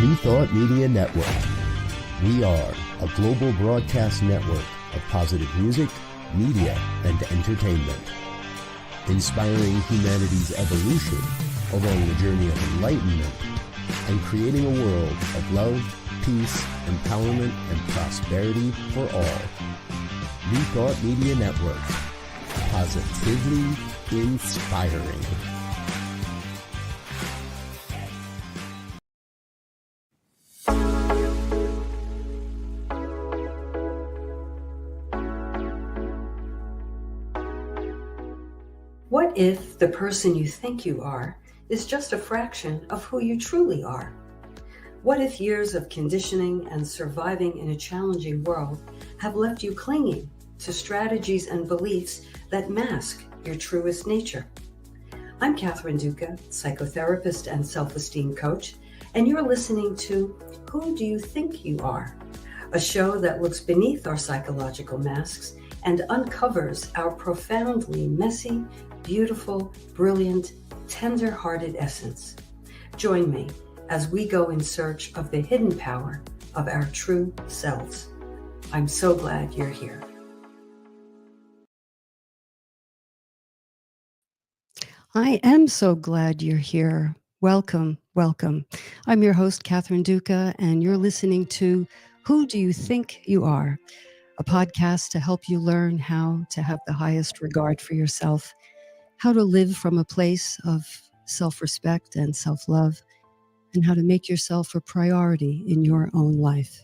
New Thought Media Network. We are a global broadcast network of positive music, media, and entertainment, inspiring humanity's evolution along the journey of enlightenment and creating a world of love, peace, empowerment, and prosperity for all. New Thought Media Network. Positively inspiring. What if the person you think you are is just a fraction of who you truly are? What if years of conditioning and surviving in a challenging world have left you clinging to strategies and beliefs that mask your truest nature? I'm Catherine Duca, psychotherapist and self-esteem coach, and you're listening to Who Do You Think You Are? A show that looks beneath our psychological masks and uncovers our profoundly messy, beautiful, brilliant, tender-hearted essence. Join me as we go in search of the hidden power of our true selves. I'm so glad you're here. I am so glad you're here. Welcome, welcome. I'm your host, Catherine Duca, and you're listening to Who Do You Think You Are? A podcast to help you learn how to have the highest regard for yourself, how to live from a place of self-respect and self-love, and how to make yourself a priority in your own life.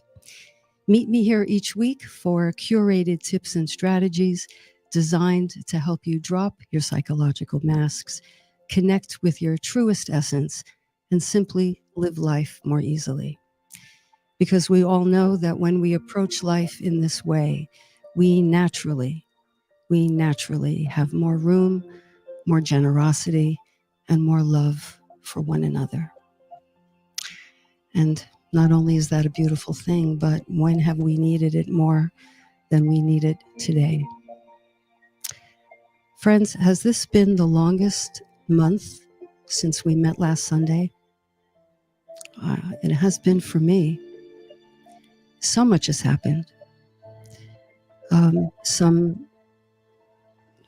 Meet me here each week for curated tips and strategies designed to help you drop your psychological masks, connect with your truest essence, and simply live life more easily. Because we all know that when we approach life in this way, we naturally have more room, more generosity, and more love for one another. And not only is that a beautiful thing, but when have we needed it more than we need it today? Friends, has this been the longest month since we met last Sunday? It has been for me. So much has happened. Some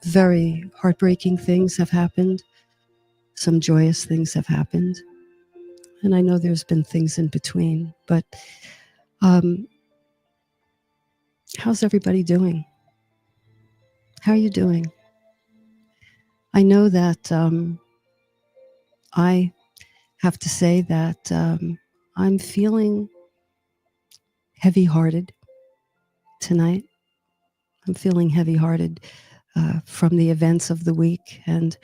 very heartbreaking things have happened. Some joyous things have happened. And I know there's been things in between, but how's everybody doing? How are you doing? I know that I have to say that I'm feeling heavy-hearted tonight. I'm feeling heavy-hearted from the events of the week, and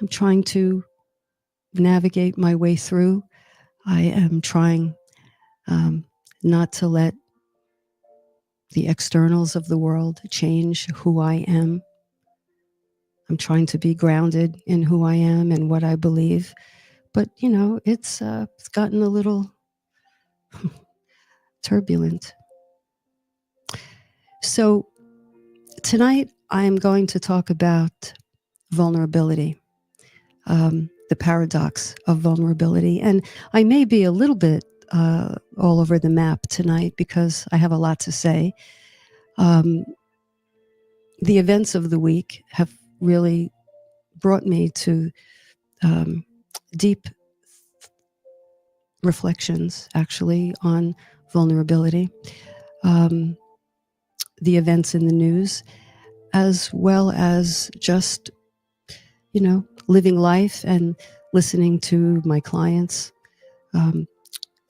I'm trying to navigate my way through. I am trying not to let the externals of the world change who I am. I'm trying to be grounded in who I am and what I believe. But, you know, it's gotten a little turbulent. So tonight I'm going to talk about vulnerability, the paradox of vulnerability. And I may be a little bit all over the map tonight because I have a lot to say. The events of the week have really brought me to deep reflections, actually, on vulnerability. The events in the news, as well as just, you know, living life and listening to my clients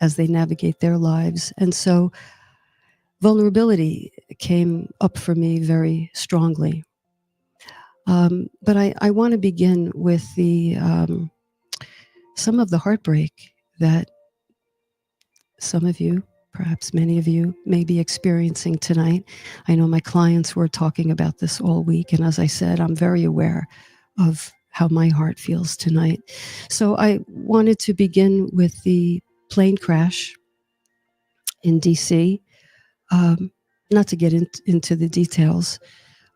as they navigate their lives. And so vulnerability came up for me very strongly. But I want to begin with the some of the heartbreak that some of you, perhaps many of you, may be experiencing tonight. I know my clients were talking about this all week, and as I said, I'm very aware of how my heart feels tonight. So I wanted to begin with the plane crash in DC, not to get into the details,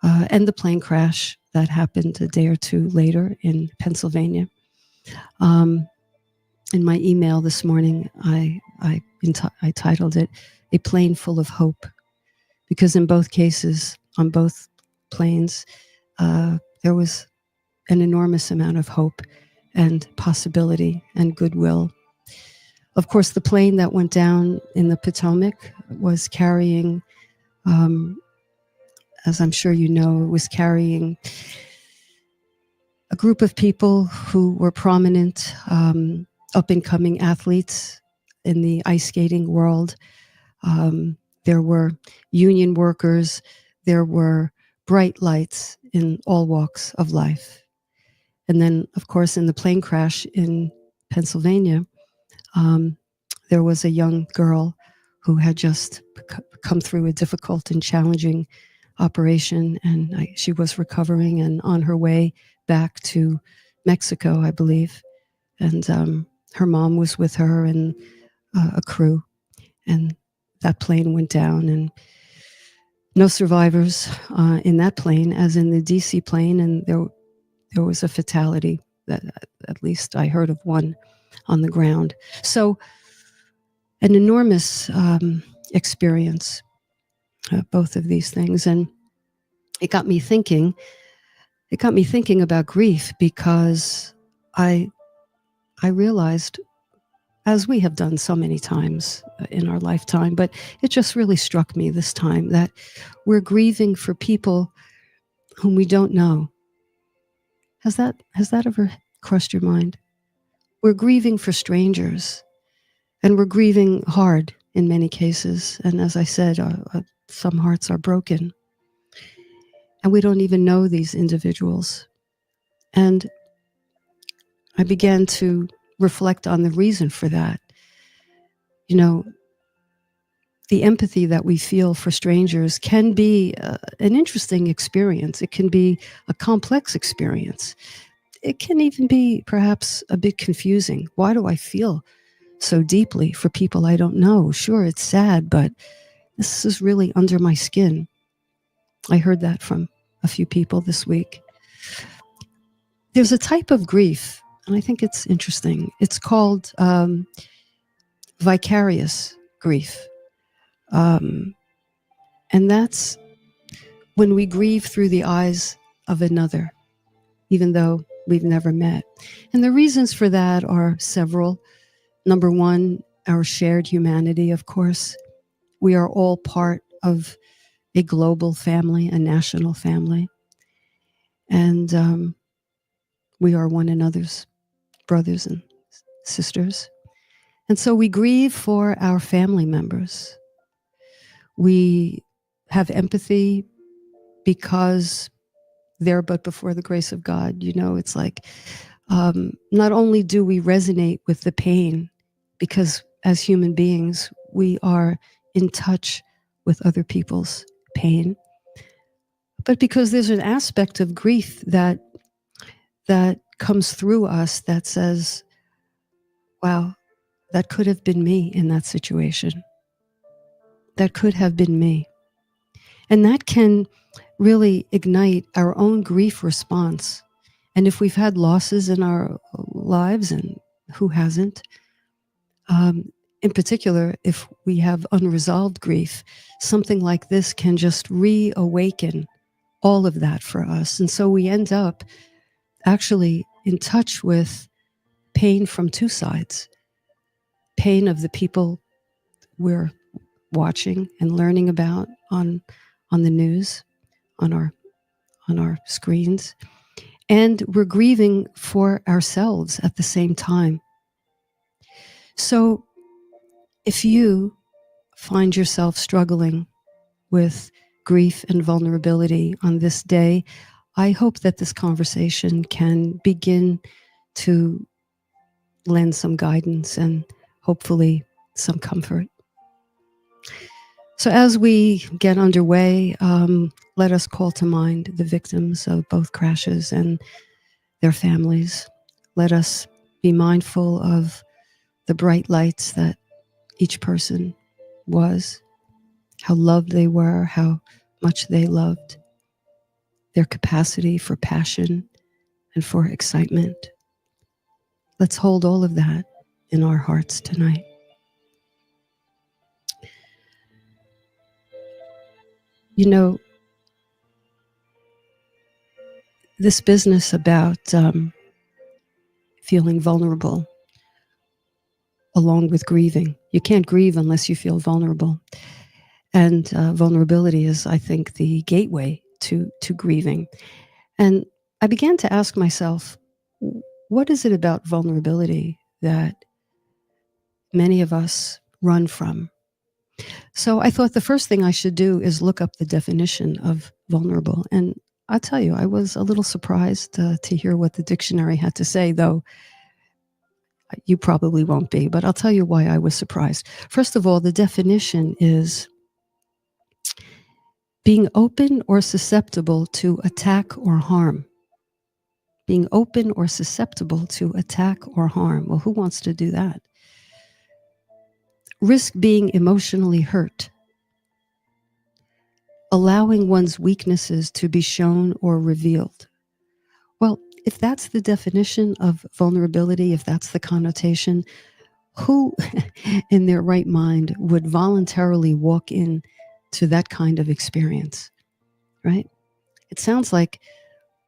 and the plane crash that happened a day or two later in Pennsylvania. In my email this morning, I I titled it "A Plane Full of Hope," because in both cases, on both planes, there was an enormous amount of hope and possibility and goodwill. Of course, the plane that went down in the Potomac was carrying, as I'm sure you know, it was carrying a group of people who were prominent, up-and-coming athletes in the ice skating world. There were union workers. There were bright lights in all walks of life. And then, of course, in the plane crash in Pennsylvania, there was a young girl who had just come through a difficult and challenging operation, and she was recovering and on her way back to Mexico, I believe. And her mom was with her and a crew, and that plane went down, and no survivors in that plane, as in the DC plane, and there was a fatality. That at least I heard of one on the ground. So an enormous experience, both of these things. And it got me thinking about grief, because I realized, as we have done so many times in our lifetime, but it just really struck me this time that we're grieving for people whom we don't know. Has that ever crossed your mind? We're grieving for strangers, and we're grieving hard in many cases. And as I said, some hearts are broken, and we don't even know these individuals. And I began to reflect on the reason for that. You know, the empathy that we feel for strangers can be an interesting experience. It can be a complex experience. It can even be perhaps a bit confusing. Why do I feel so deeply for people I don't know? Sure, it's sad, but this is really under my skin. I heard that from a few people this week. There's a type of grief, and I think it's interesting. It's called vicarious grief. And that's when we grieve through the eyes of another, even though we've never met. And the reasons for that are several. Number one, our shared humanity, of course. We are all part of a global family, a national family. And we are one another's brothers and sisters. And so we grieve for our family members. We have empathy because they're but before the grace of God. You know, it's like, not only do we resonate with the pain, because as human beings, we are in touch with other people's pain, but because there's an aspect of grief that comes through us that says, wow, that could have been me in that situation. That could have been me. And that can really ignite our own grief response. And if we've had losses in our lives, and who hasn't, in particular, if we have unresolved grief, something like this can just reawaken all of that for us. And so we end up actually in touch with pain from two sides. Pain of the people we're watching and learning about on the news, on our screens. And we're grieving for ourselves at the same time. So if you find yourself struggling with grief and vulnerability on this day, I hope that this conversation can begin to lend some guidance and hopefully some comfort. So as we get underway, let us call to mind the victims of both crashes and their families. Let us be mindful of the bright lights that each person was, how loved they were, how much they loved, their capacity for passion and for excitement. Let's hold all of that in our hearts tonight. You know, this business about feeling vulnerable along with grieving. You can't grieve unless you feel vulnerable. And vulnerability is, I think, the gateway to grieving. And I began to ask myself, what is it about vulnerability that many of us run from? So I thought the first thing I should do is look up the definition of vulnerable. And I'll tell you, I was a little surprised to hear what the dictionary had to say, though you probably won't be, but I'll tell you why I was surprised. First of all, the definition is being open or susceptible to attack or harm. Being open or susceptible to attack or harm. Well, who wants to do that? Risk being emotionally hurt. Allowing one's weaknesses to be shown or revealed. Well, if that's the definition of vulnerability, if that's the connotation, who in their right mind would voluntarily walk in to that kind of experience, right? It sounds like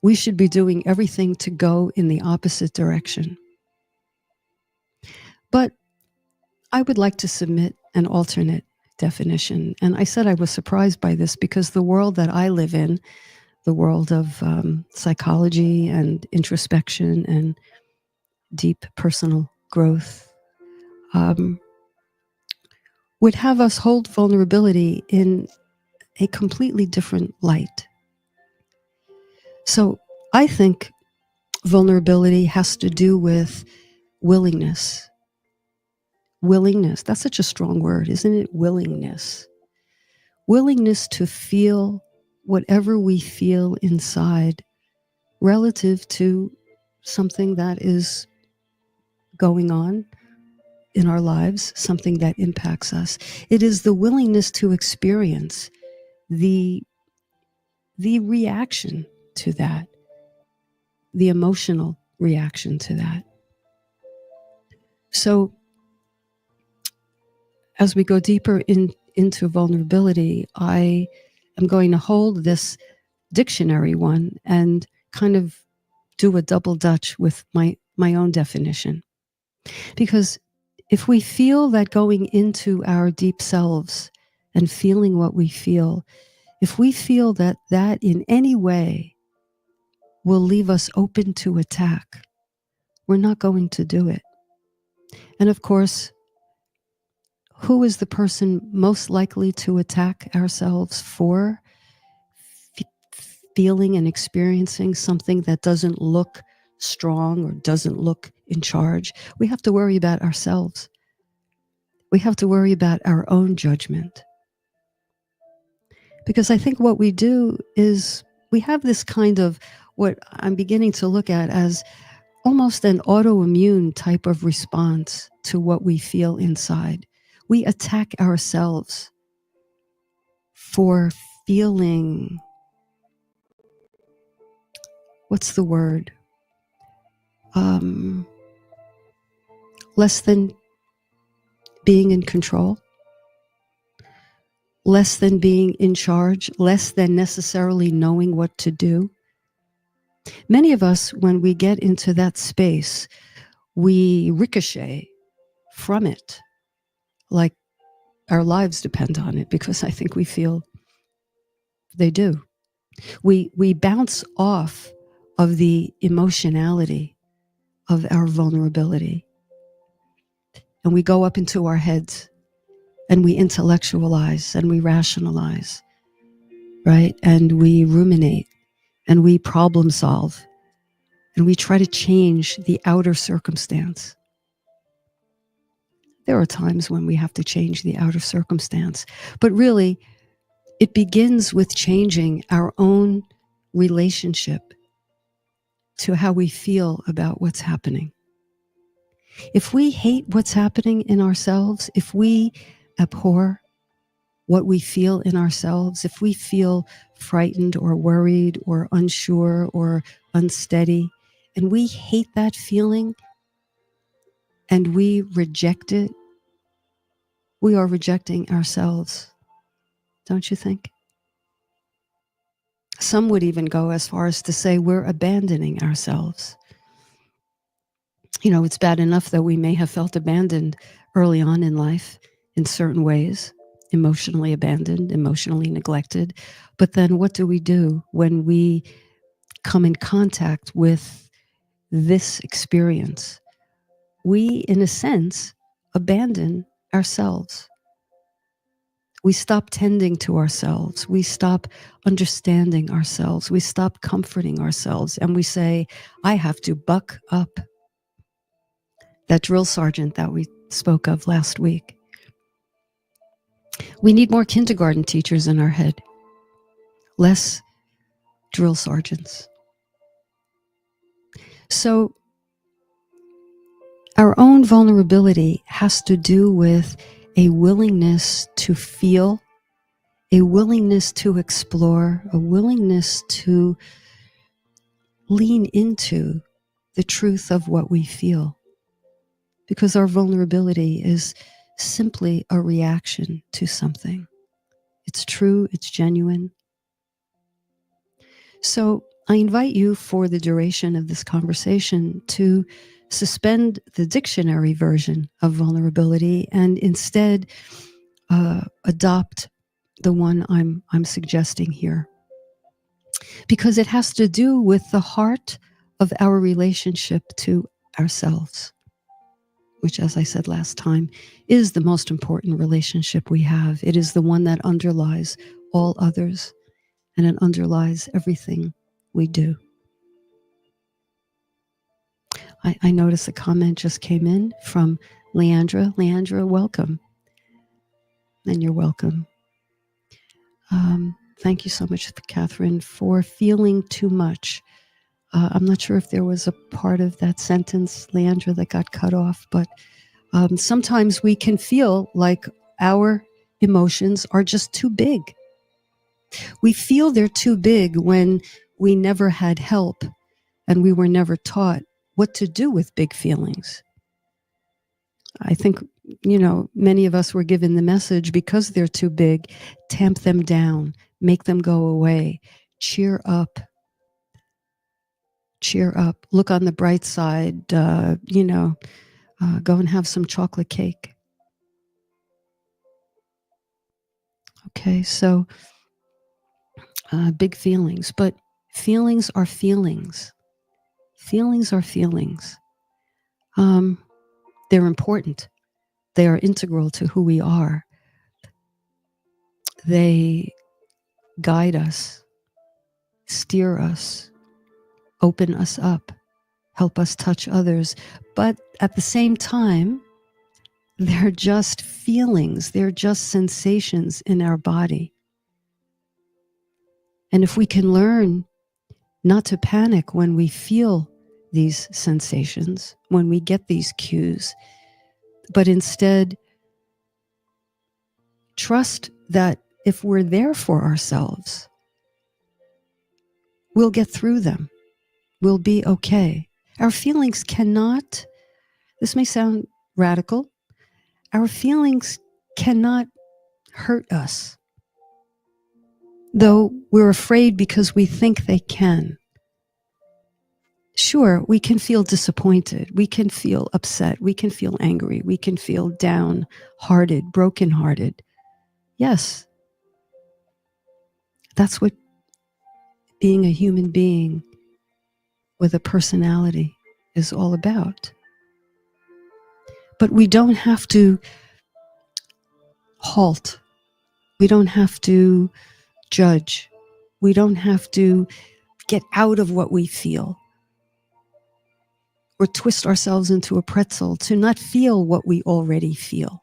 we should be doing everything to go in the opposite direction. But I would like to submit an alternate definition. And I said I was surprised by this because the world that I live in, the world of psychology and introspection and deep personal growth, would have us hold vulnerability in a completely different light. So I think vulnerability has to do with willingness. Willingness, that's such a strong word, isn't it? Willingness. Willingness to feel whatever we feel inside relative to something that is going on in our lives, something that impacts us. It is the willingness to experience the reaction to that, the emotional reaction to that. So as we go deeper into vulnerability, I am going to hold this dictionary one and kind of do a double Dutch with my own definition. Because if we feel that going into our deep selves and feeling what we feel, if we feel that that in any way will leave us open to attack, we're not going to do it. And of course, who is the person most likely to attack ourselves for feeling and experiencing something that doesn't look strong or doesn't look in charge? We have to worry about ourselves. We have to worry about our own judgment. Because I think what we do is we have this kind of what I'm beginning to look at as almost an autoimmune type of response to what we feel inside. We attack ourselves for feeling, what's the word? Less than being in control, less than being in charge, less than necessarily knowing what to do. Many of us, when we get into that space, we ricochet from it like our lives depend on it, because I think we feel they do. We bounce off of the emotionality of our vulnerability, and we go up into our heads and we intellectualize and we rationalize, right? And we ruminate and we problem solve and we try to change the outer circumstance. There are times when we have to change the outer circumstance, but really it begins with changing our own relationship to how we feel about what's happening. If we hate what's happening in ourselves, if we abhor what we feel in ourselves, if we feel frightened or worried or unsure or unsteady, and we hate that feeling and we reject it, we are rejecting ourselves, don't you think? Some would even go as far as to say we're abandoning ourselves. It's bad enough that we may have felt abandoned early on in life in certain ways, emotionally abandoned, emotionally neglected. But then what do we do when we come in contact with this experience? We, in a sense, abandon ourselves. We stop tending to ourselves. We stop understanding ourselves. We stop comforting ourselves. And we say, I have to buck up. That drill sergeant that we spoke of last week. We need more kindergarten teachers in our head, less drill sergeants. So our own vulnerability has to do with a willingness to feel, a willingness to explore, a willingness to lean into the truth of what we feel. Because our vulnerability is simply a reaction to something. It's true, it's genuine. So I invite you for the duration of this conversation to suspend the dictionary version of vulnerability and instead adopt the one I'm suggesting here. Because it has to do with the heart of our relationship to ourselves, which, as I said last time, is the most important relationship we have. It is the one that underlies all others, and it underlies everything we do. I noticed a comment just came in from Leandra. Leandra, welcome. And you're welcome. Thank you so much, Catherine, for feeling too much. I'm not sure if there was a part of that sentence, Leandra, that got cut off, but sometimes we can feel like our emotions are just too big. We feel they're too big when we never had help and we were never taught what to do with big feelings. I think, many of us were given the message, because they're too big, tamp them down, make them go away, cheer up, look on the bright side, go and have some chocolate cake. Okay, so big feelings, but feelings are feelings. Feelings are feelings. They're important. They are integral to who we are. They guide us, steer us, open us up, help us touch others. But at the same time, they're just feelings. They're just sensations in our body. And if we can learn not to panic when we feel these sensations, when we get these cues, but instead trust that if we're there for ourselves, we'll get through them. We'll be okay. Our feelings cannot, this may sound radical, our feelings cannot hurt us, though we're afraid because we think they can. Sure, we can feel disappointed. We can feel upset. We can feel angry. We can feel downhearted, brokenhearted. Yes, that's what being a human being with a personality is all about. But we don't have to halt. We don't have to judge. We don't have to get out of what we feel or twist ourselves into a pretzel to not feel what we already feel.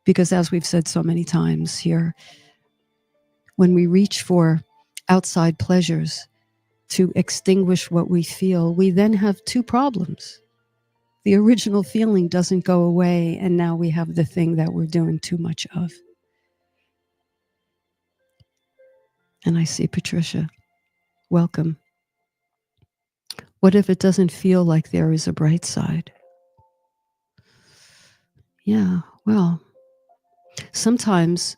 Because as we've said so many times here, when we reach for outside pleasures to extinguish what we feel, we then have two problems. The original feeling doesn't go away, and now we have the thing that we're doing too much of. And I see Patricia. Welcome. What if it doesn't feel like there is a bright side? Yeah, well, sometimes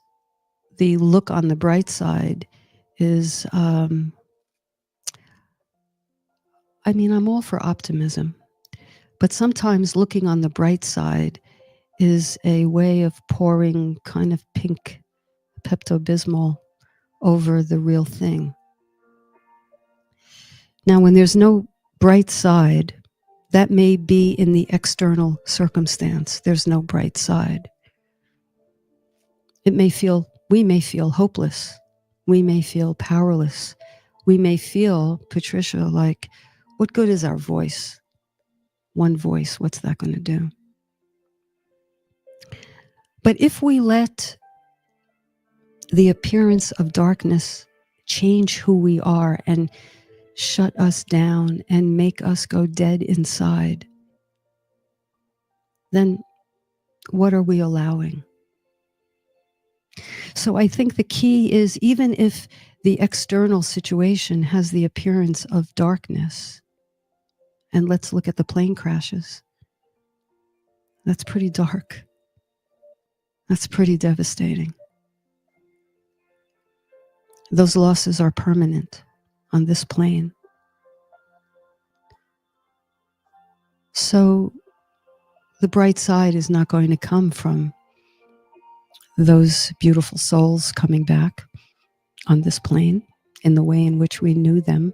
the look on the bright side is I mean, I'm all for optimism, but sometimes looking on the bright side is a way of pouring kind of pink Pepto-Bismol over the real thing. Now, when there's no bright side, that may be in the external circumstance. There's no bright side. We may feel hopeless. We may feel powerless. We may feel, Patricia, like, what good is our voice? One voice, what's that going to do? But if we let the appearance of darkness change who we are and shut us down and make us go dead inside, then what are we allowing? So I think the key is, even if the external situation has the appearance of darkness, and let's look at the plane crashes. That's pretty dark. That's pretty devastating. Those losses are permanent on this plane. So the bright side is not going to come from those beautiful souls coming back on this plane in the way in which we knew them.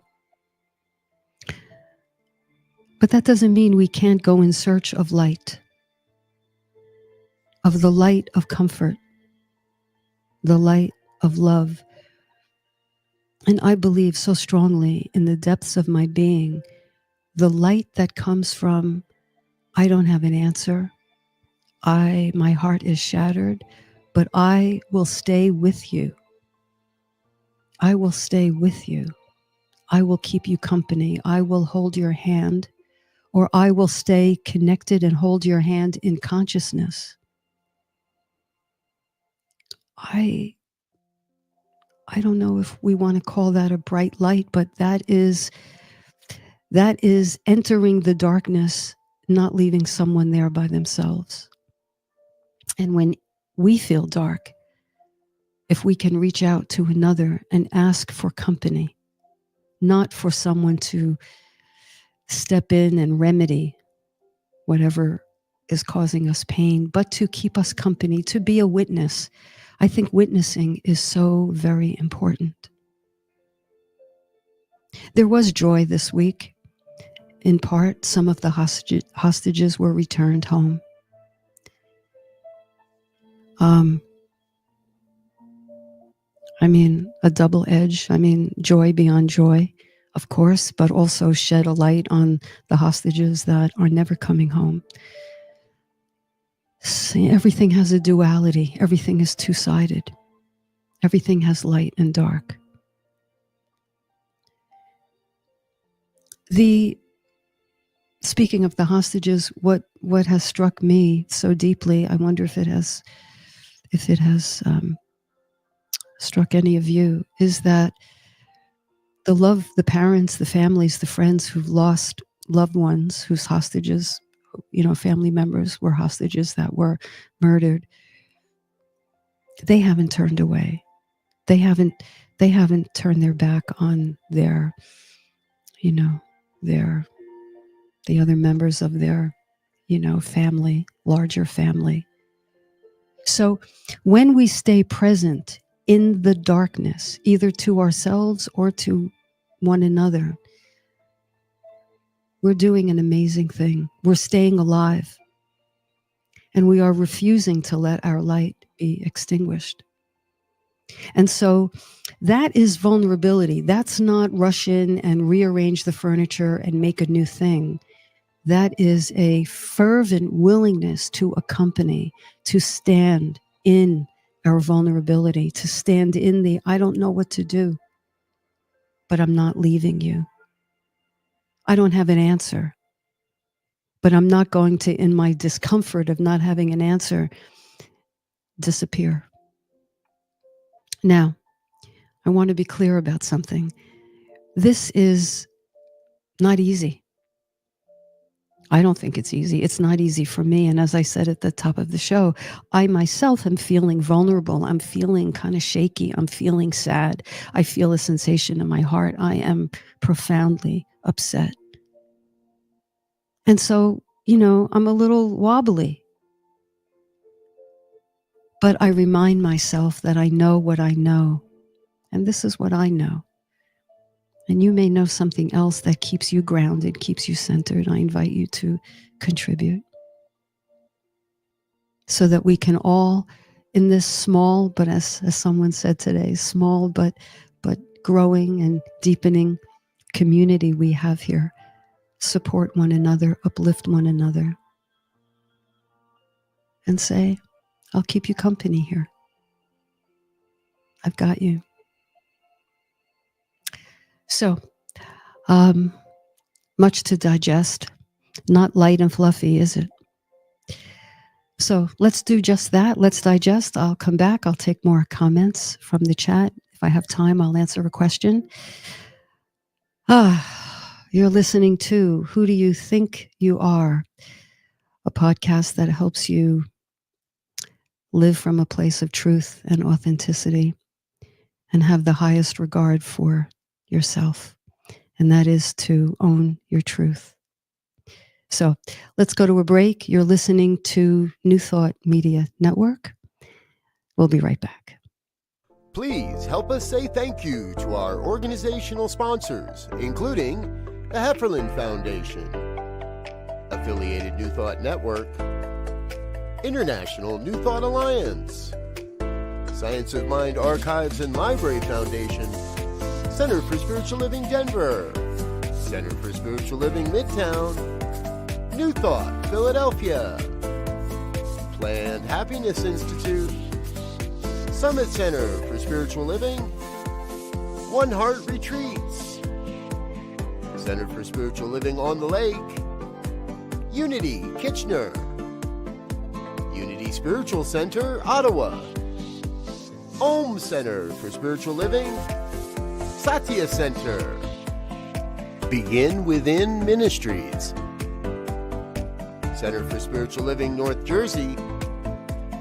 But that doesn't mean we can't go in search of light, of the light of comfort, the light of love. And I believe so strongly in the depths of my being, the light that comes from, I don't have an answer. My heart is shattered, but I will stay with you. I will stay with you. I will keep you company. I will hold your hand, or I will stay connected and hold your hand in consciousness. I don't know if we want to call that a bright light, but that is entering the darkness, not leaving someone there by themselves. And when we feel dark, if we can reach out to another and ask for company, not for someone to step in and remedy whatever is causing us pain, but to keep us company, to be a witness. I think witnessing is so very important. There was joy this week. In part, some of the hostages were returned home. I mean, a double edge. I mean, joy beyond joy, of course, but also shed a light on the hostages that are never coming home. See, everything has a duality. Everything is two-sided. Everything has light and dark. Speaking of the hostages, what has struck me so deeply, I wonder if it has struck any of you, is that the love, the parents, the families, the friends who've lost loved ones, whose hostages, family members were hostages that were murdered, they haven't turned away. They haven't turned their back on the other members of their, family, larger family. So when we stay present in the darkness, either to ourselves or to one another, we're doing an amazing thing. We're staying alive, and we are refusing to let our light be extinguished. And so that is vulnerability. That's not rush in and rearrange the furniture and make a new thing. That is a fervent willingness to accompany, to stand in our vulnerability, to stand in the, I don't know what to do, but I'm not leaving you. I don't have an answer, but I'm not going to, in my discomfort of not having an answer, disappear. Now, I want to be clear about something. This is not easy. I don't think it's easy. It's not easy for me. And as I said at the top of the show, I myself am feeling vulnerable. I'm feeling kind of shaky. I'm feeling sad. I feel a sensation in my heart. I am profoundly upset And so, I'm a little wobbly, but I remind myself that I know what I know. And this is what I know. And you may know something else that keeps you grounded, keeps you centered. I invite you to contribute so that we can all, in this small, but as someone said today, small but growing and deepening community we have here, support one another, uplift one another, and say, I'll keep you company here. I've got you. So, much to digest. Not light and fluffy, is it? So let's do just that. Let's digest. I'll come back. I'll take more comments from the chat. If I have time, I'll answer a question. You're listening to Who Do You Think You Are? A podcast that helps you live from a place of truth and authenticity and have the highest regard for yourself. And that is to own your truth. So let's go to a break. You're listening to New Thought Media Network. We'll be right back. Please help us say thank you to our organizational sponsors, including the Hefferland Foundation, Affiliated New Thought Network, International New Thought Alliance, Science of Mind Archives and Library Foundation, Center for Spiritual Living Denver, Center for Spiritual Living Midtown, New Thought Philadelphia, Planned Happiness Institute, Summit Center for Spiritual Living, One Heart Retreats, Center for Spiritual Living on the Lake, Unity Kitchener, Unity Spiritual Center Ottawa, Om Center for Spiritual Living, Satya Center, Begin Within Ministries, Center for Spiritual Living North Jersey,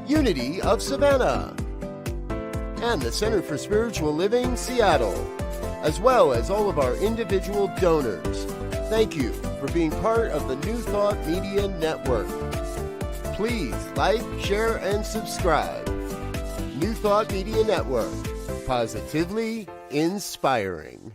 Unity of Savannah, and the Center for Spiritual Living Seattle, as well as all of our individual donors. Thank you for being part of the New Thought Media Network. Please like, share, and subscribe. New Thought Media Network, positively inspiring.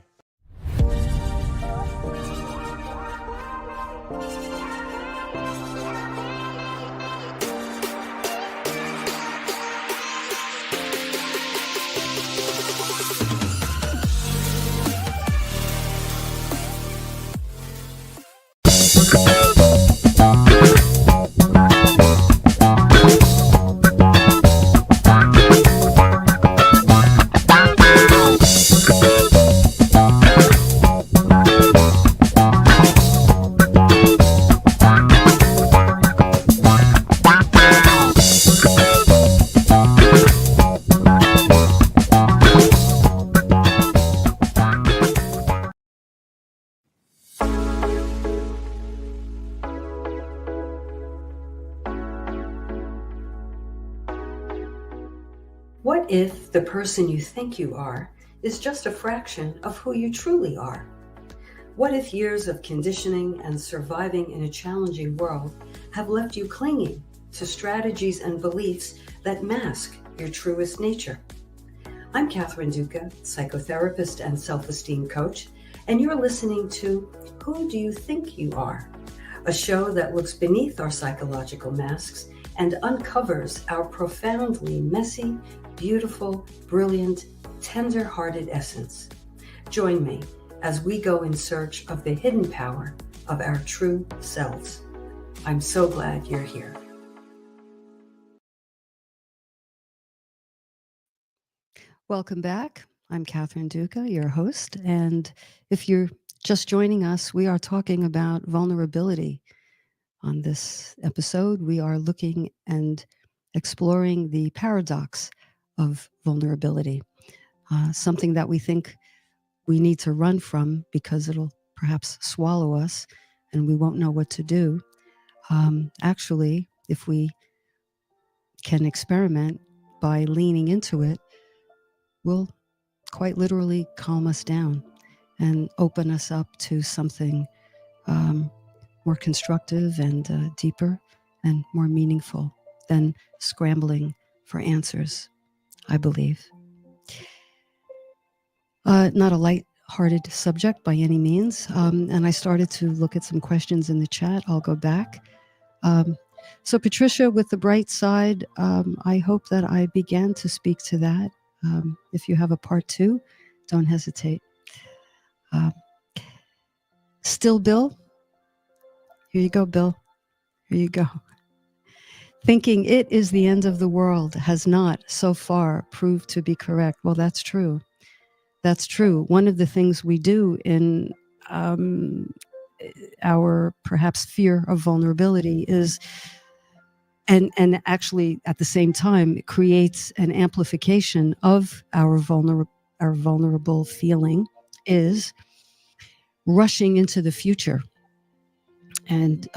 What if the person you think you are is just a fraction of who you truly are? What if years of conditioning and surviving in a challenging world have left you clinging to strategies and beliefs that mask your truest nature? I'm Catherine Duca, psychotherapist and self-esteem coach, and you're listening to Who Do You Think You Are? A show that looks beneath our psychological masks and uncovers our profoundly messy, beautiful, brilliant, tender-hearted essence. Join me as we go in search of the hidden power of our true selves. I'm so glad you're here. Welcome back. I'm Catherine Duca, your host. And if you're just joining us, we are talking about vulnerability. On this episode, we are looking and exploring the paradox of vulnerability, something that we think we need to run from because it'll perhaps swallow us and we won't know what to do. Actually, if we can experiment by leaning into it, will quite literally calm us down and open us up to something more constructive and deeper and more meaningful than scrambling for answers, I believe. Not a light-hearted subject by any means. And I started to look at some questions in the chat. I'll go back. So Patricia, with the bright side, I hope that I began to speak to that. If you have a part 2, don't hesitate. Still Bill? Here you go, Bill. Here you go. Thinking it is the end of the world has not so far proved to be correct. Well, that's true. That's true. One of the things we do in our perhaps fear of vulnerability is, and actually at the same time, it creates an amplification of our vulnerable feeling, is rushing into the future. And,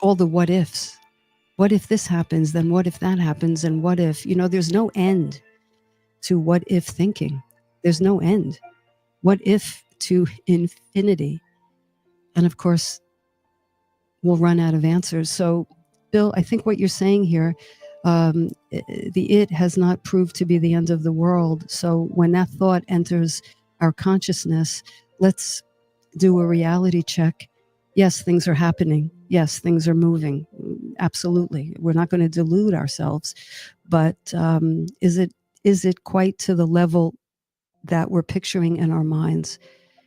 all the what ifs. What if this happens? Then what if that happens? And what if, there's no end to what if thinking. There's no end. What if to infinity? And of course, we'll run out of answers. So, Bill, I think what you're saying here, the it has not proved to be the end of the world. So when that thought enters our consciousness, let's do a reality check. Yes, things are happening. Yes, things are moving. Absolutely. We're not going to delude ourselves. But is it quite to the level that we're picturing in our minds?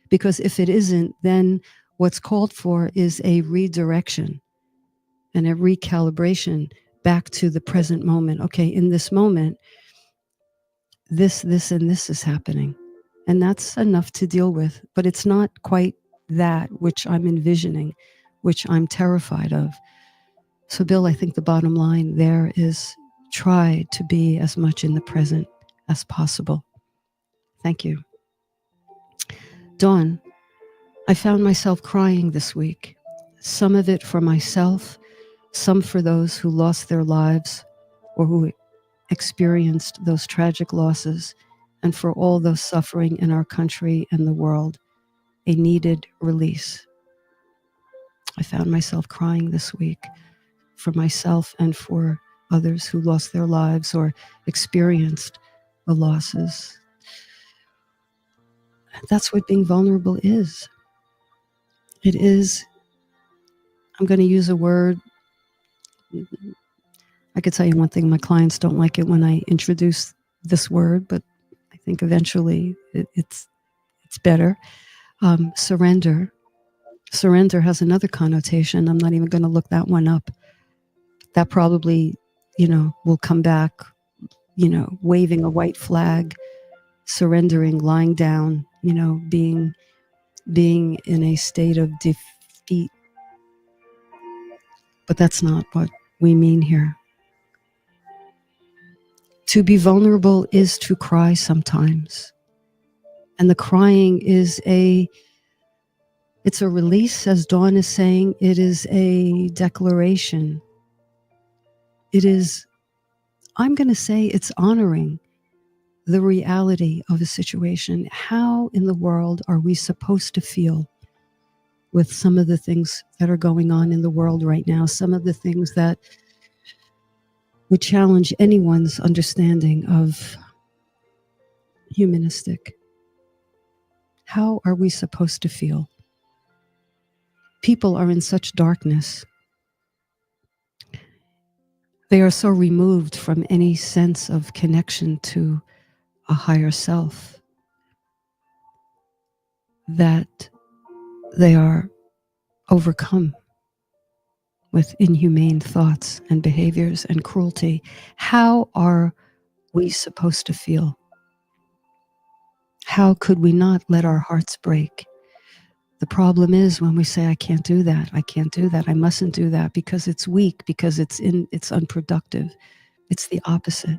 Because if it isn't, then what's called for is a redirection and a recalibration back to the present moment. Okay, in this moment, this, and this is happening. And that's enough to deal with. But it's not quite that which I'm envisioning, which I'm terrified of. So, Bill, I think the bottom line there is try to be as much in the present as possible. Thank you. Dawn, I found myself crying this week, some of it for myself, some for those who lost their lives or who experienced those tragic losses, and for all those suffering in our country and the world, a needed release. I found myself crying this week for myself and for others who lost their lives or experienced the losses. That's what being vulnerable is. It is, I'm going to use a word. I could tell you one thing, my clients don't like it when I introduce this word, but I think eventually it's better. Surrender. Surrender has another connotation. I'm not even going to look that one up. That probably, will come back, waving a white flag, surrendering, lying down, being in a state of defeat. But that's not what we mean here. To be vulnerable is to cry sometimes. And the crying is it's a release, as Dawn is saying. It is a declaration. It is, I'm going to say, it's honoring the reality of a situation. How in the world are we supposed to feel with some of the things that are going on in the world right now? Some of the things that would challenge anyone's understanding of humanistic. How are we supposed to feel? People are in such darkness. They are so removed from any sense of connection to a higher self that they are overcome with inhumane thoughts and behaviors and cruelty. How are we supposed to feel? How could we not let our hearts break? The problem is when we say, I can't do that, I mustn't do that because it's weak, because it's unproductive. It's the opposite.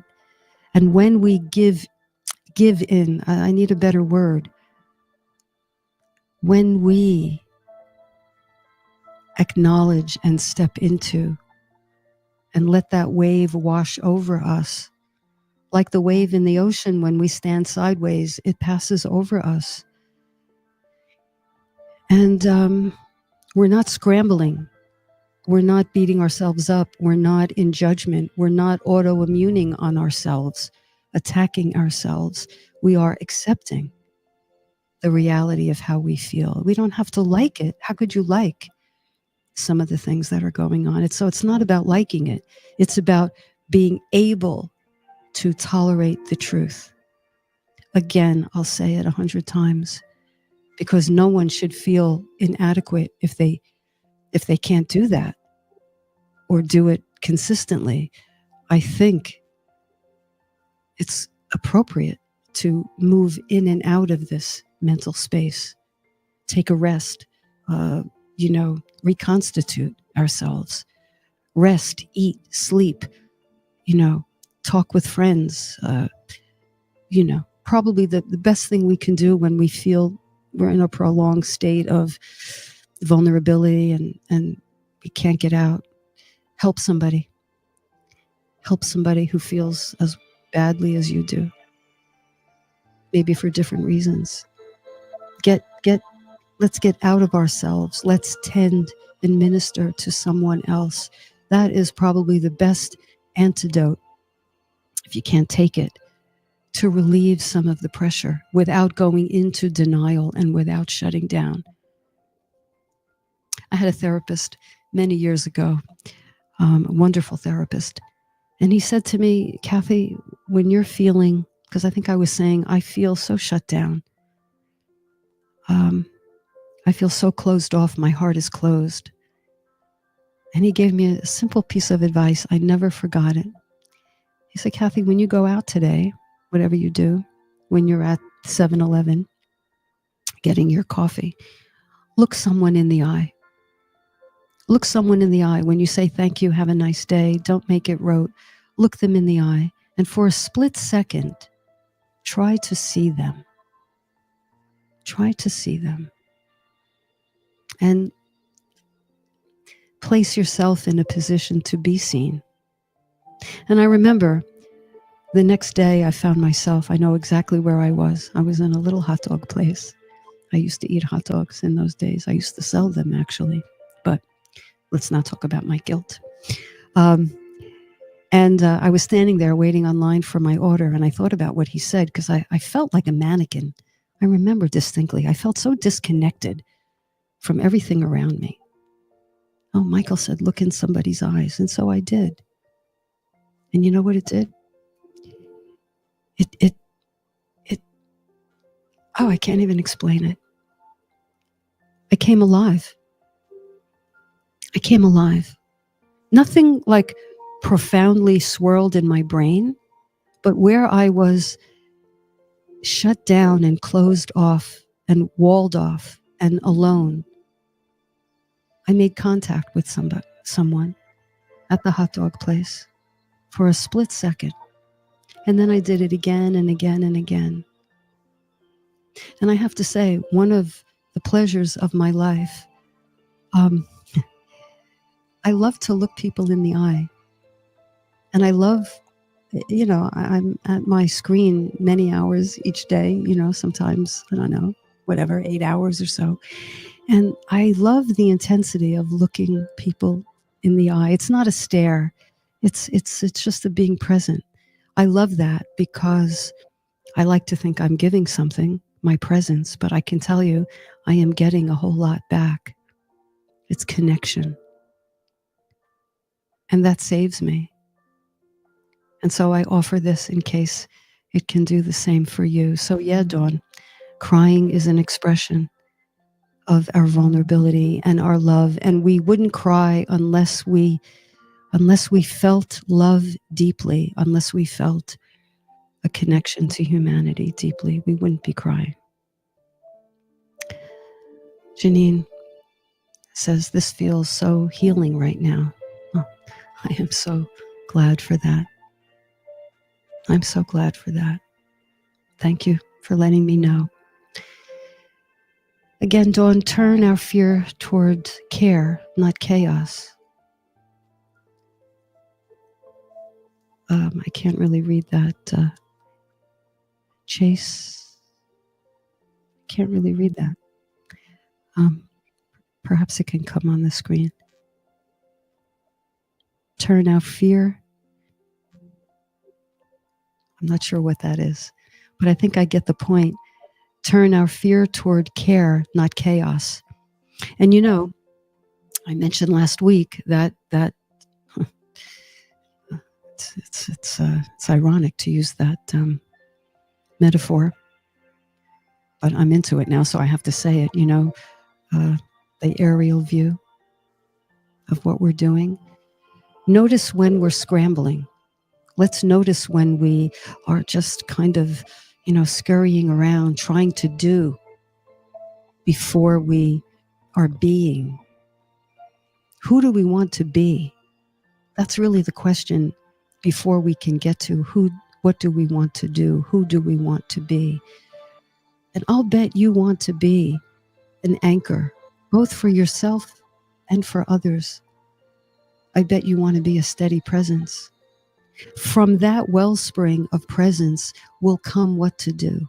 And when we give in, I need a better word, when we acknowledge and step into and let that wave wash over us, like the wave in the ocean, when we stand sideways, it passes over us. And we're not scrambling. We're not beating ourselves up. We're not in judgment. We're not autoimmuning on ourselves, attacking ourselves. We are accepting the reality of how we feel. We don't have to like it. How could you like some of the things that are going on? It's not about liking it. It's about being able to tolerate the truth. Again, I'll say it 100 times, because no one should feel inadequate if they can't do that or do it consistently. I think it's appropriate to move in and out of this mental space, take a rest, reconstitute ourselves, rest, eat, sleep, talk with friends, probably the best thing we can do when we feel we're in a prolonged state of vulnerability and we can't get out. Help somebody who feels as badly as you do, maybe for different reasons. Let's get out of ourselves. Let's tend and minister to someone else. That is probably the best antidote, if you can't take it, to relieve some of the pressure without going into denial and without shutting down. I had a therapist many years ago, a wonderful therapist. And he said to me, Kathy, when you're feeling, because I think I was saying, I feel so shut down. I feel so closed off. My heart is closed. And he gave me a simple piece of advice. I never forgot it. He said, Kathy, when you go out today, whatever you do, when you're at 7-Eleven getting your coffee, look someone in the eye. Look someone in the eye. When you say thank you, have a nice day, don't make it rote. Look them in the eye. And for a split second, try to see them. Try to see them. And place yourself in a position to be seen. And I remember the next day I found myself, I know exactly where I was. I was in a little hot dog place. I used to eat hot dogs in those days. I used to sell them, actually. But let's not talk about my guilt. And I was standing there waiting online for my order, and I thought about what he said, because I felt like a mannequin. I remember distinctly. I felt so disconnected from everything around me. Oh, Michael said, look in somebody's eyes. And so I did. And you know what it did? I can't even explain it. I came alive. I came alive. Nothing like profoundly swirled in my brain, but where I was shut down and closed off and walled off and alone, I made contact with someone at the hot dog place for a split second. And then I did it again and again and again. And I have to say, one of the pleasures of my life, I love to look people in the eye. And I love, I'm at my screen many hours each day, sometimes, I don't know, whatever, 8 hours or so. And I love the intensity of looking people in the eye. It's not a stare. It's just a being present. I love that because I like to think I'm giving something, my presence, but I can tell you I am getting a whole lot back. It's connection. And that saves me. And so I offer this in case it can do the same for you. So yeah, Dawn, crying is an expression of our vulnerability and our love. And we wouldn't cry unless we felt love deeply, unless we felt a connection to humanity deeply. We wouldn't be crying. Janine says, this feels so healing right now. Oh, I am so glad for that. I'm so glad for that. Thank you for letting me know. Again, Dawn, turn our fear toward care, not chaos. I can't really read that. Chase, can't really read that. Perhaps it can come on the screen. Turn our fear. I'm not sure what that is, but I think I get the point. Turn our fear toward care, not chaos. And you know, I mentioned last week that it's ironic to use that metaphor, but I'm into it now, so I have to say it. You know, the aerial view of what we're doing. Notice when we're scrambling. Let's notice when we are just kind of, you know, scurrying around trying to do before we are being. Who do we want to be? That's really the question before we can get to what do we want to do? Who do we want to be? And I'll bet you want to be an anchor, both for yourself and for others. I bet you want to be a steady presence. From that wellspring of presence will come what to do,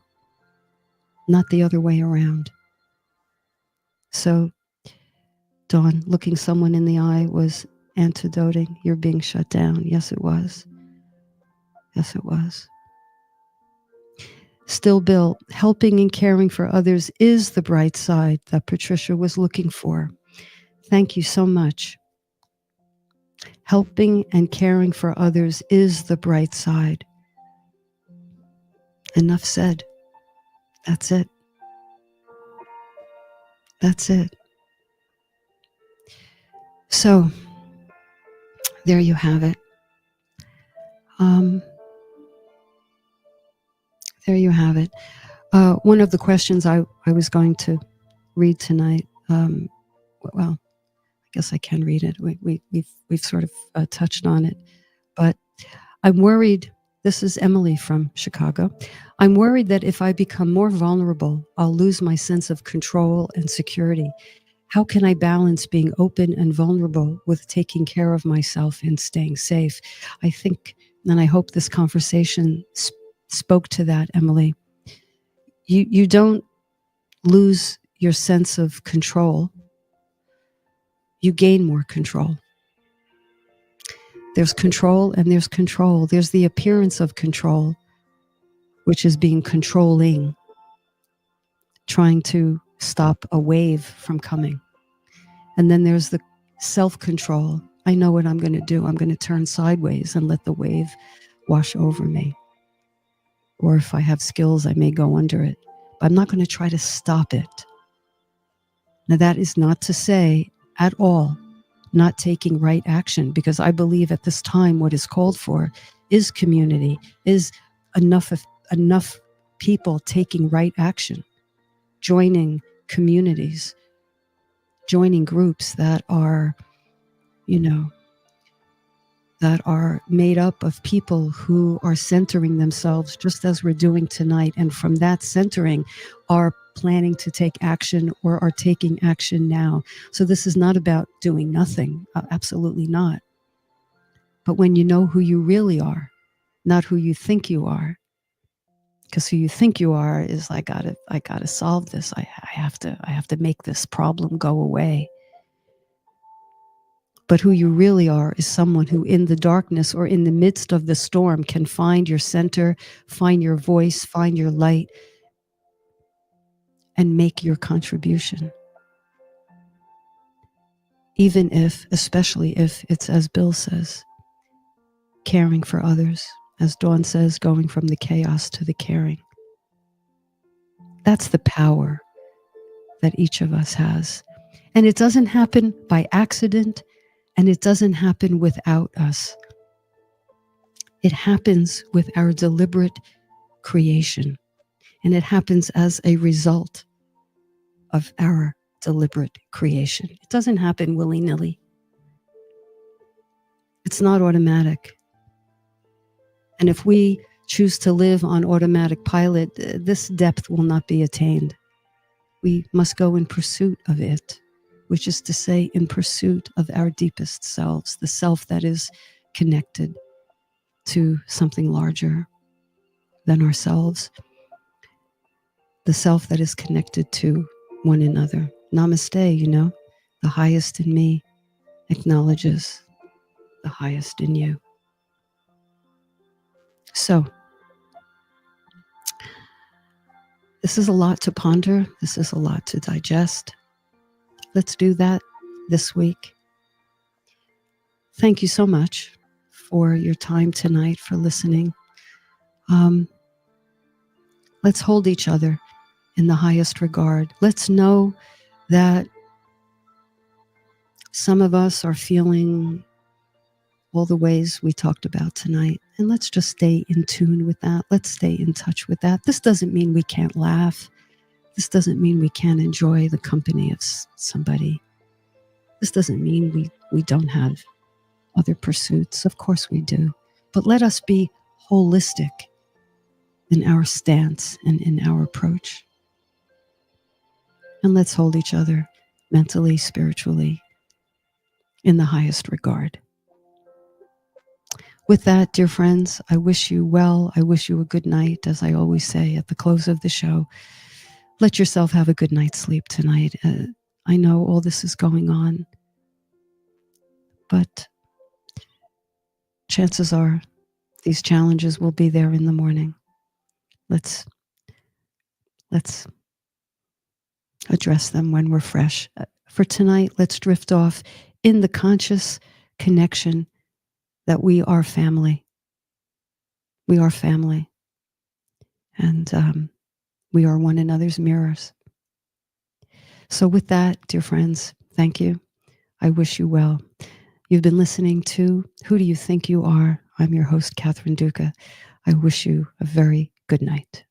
not the other way around. So, Dawn, looking someone in the eye was antidoting. You're being shut down. Yes, it was. Yes, it was. Still, Bill, helping and caring for others is the bright side that Patricia was looking for. Thank you so much. Helping and caring for others is the bright side. Enough said. That's it. That's it. So, there you have it. There you have it. One of the questions I was going to read tonight, well, I guess I can read it. We've sort of touched on it, but I'm worried. This is Emily from Chicago. I'm worried that if I become more vulnerable, I'll lose my sense of control and security. How can I balance being open and vulnerable with taking care of myself and staying safe? I think, and I hope this conversation spoke to that, Emily. You don't lose your sense of control. You gain more control. There's control and there's control. There's the appearance of control, which is being controlling, trying to stop a wave from coming. And then there's the self-control. I know what I'm going to do. I'm going to turn sideways and let the wave wash over me. Or if I have skills, I may go under it. But I'm not going to try to stop it. Now, that is not to say at all not taking right action, because I believe at this time what is called for is community, is enough people taking right action, joining communities, joining groups that are, that are made up of people who are centering themselves just as we're doing tonight. And from that centering are planning to take action or are taking action now. So this is not about doing nothing. Absolutely not. But when you know who you really are, not who you think you are, because who you think you are is I gotta solve this. I have to make this problem go away. But who you really are is someone who in the darkness or in the midst of the storm can find your center, find your voice, find your light, and make your contribution. Even if, especially if it's, as Bill says, caring for others, as Dawn says, going from the chaos to the caring. That's the power that each of us has. And it doesn't happen by accident, and it doesn't happen without us. It happens with our deliberate creation, and it happens as a result of our deliberate creation. It doesn't happen willy-nilly. It's not automatic. And if we choose to live on automatic pilot, this depth will not be attained. We must go in pursuit of it, which is to say, in pursuit of our deepest selves, the self that is connected to something larger than ourselves, the self that is connected to one another. namaste, you know, the highest in me acknowledges the highest in you. So, this is a lot to ponder. This is a lot to digest. Let's do that this week. Thank you so much for your time tonight, for listening. Let's hold each other in the highest regard. Let's know that some of us are feeling all the ways we talked about tonight. And let's just stay in tune with that. Let's stay in touch with that. This doesn't mean we can't laugh. This doesn't mean we can't enjoy the company of somebody. This doesn't mean we don't have other pursuits. Of course we do. But let us be holistic in our stance and in our approach. And let's hold each other mentally, spiritually, in the highest regard. With that, dear friends, I wish you well. I wish you a good night, as I always say at the close of the show. Let yourself have a good night's sleep tonight. I know all this is going on, but chances are these challenges will be there in the morning. Let's address them when we're fresh. For tonight, let's drift off in the conscious connection that we are family. We are family. And we are one another's mirrors. So with that, dear friends, thank you. I wish you well. You've been listening to Who Do You Think You Are? I'm your host, Catherine Duca. I wish you a very good night.